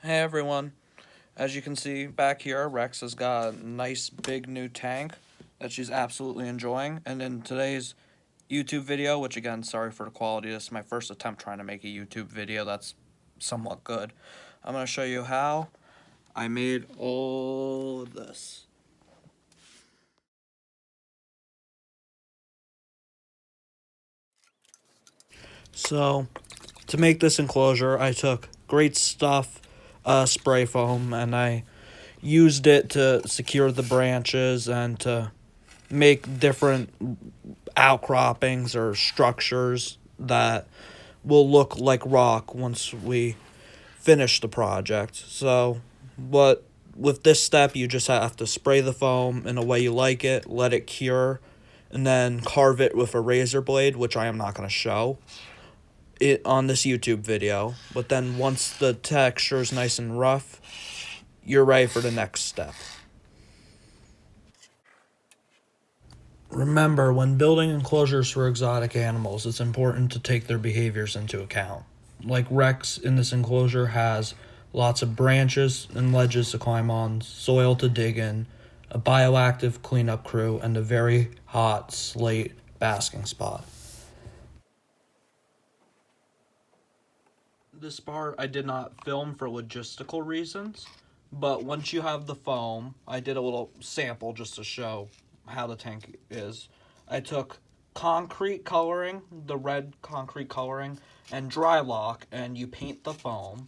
Hey everyone, as you can see back here, Rex has got a nice big new tank that she's absolutely enjoying. And in today's YouTube video, which again, sorry for the quality, this is my first attempt trying to make a YouTube video that's somewhat good. I'm going to show you how I made all of this. So, to make this enclosure, I took Great Stuff spray foam and I used it to secure the branches and to make different outcroppings or structures that will look like rock once we finish the project. So, with this step, you just have to spray the foam in a way you like it, let it cure, and then carve it with a razor blade, which I am not going to show it on this YouTube video. But then once the texture is nice and rough, you're ready for the next step. Remember, when building enclosures for exotic animals, it's important to take their behaviors into account. Like Rex in this enclosure has lots of branches and ledges to climb on, soil to dig in, a bioactive cleanup crew, and a very hot slate basking spot. This part I did not film for logistical reasons, but once you have the foam, I did a little sample just to show how the tank is. I took concrete coloring, the red concrete coloring, and dry lock, and you paint the foam.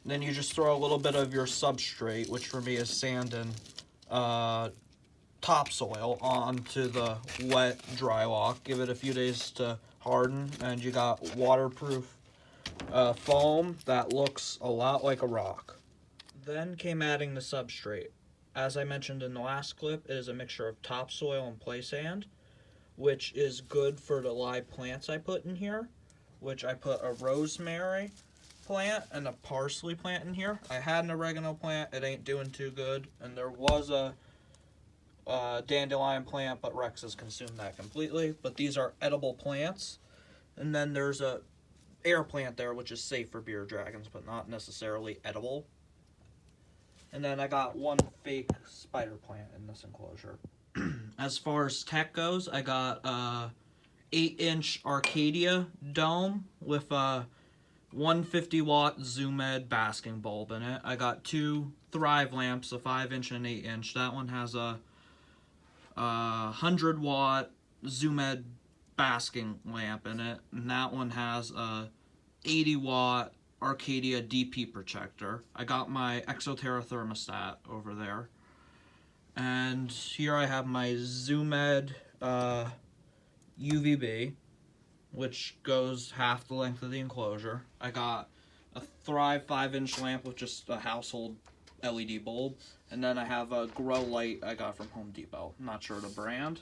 Then you just throw a little bit of your substrate, which for me is sand and topsoil, onto the wet dry lock. Give it a few days to harden, and you got waterproof foam that looks a lot like a rock. Then came adding the substrate. As I mentioned in the last clip, it is a mixture of topsoil and play sand, which is good for the live plants I put in here, which I put a rosemary plant and a parsley plant in here. I had an oregano plant, it ain't doing too good, and there was a dandelion plant, but Rex has consumed that completely. But these are edible plants. And then there's a air plant there, which is safe for beer dragons, but not necessarily edible. And then I got one fake spider plant in this enclosure. As far as tech goes, I got a 8-inch Arcadia dome with a 150-watt Zoomed basking bulb in it. I got two Thrive lamps, a 5-inch and 8-inch. That one has a 100-watt Zoomed basking lamp in it, and that one has a 80-watt Arcadia DP projector. I got my Exoterra thermostat over there. And here I have my Zoomed UVB, which goes half the length of the enclosure. I got a Thrive 5-inch lamp with just a household LED bulb. And then I have a grow light I got from Home Depot. I'm not sure the brand.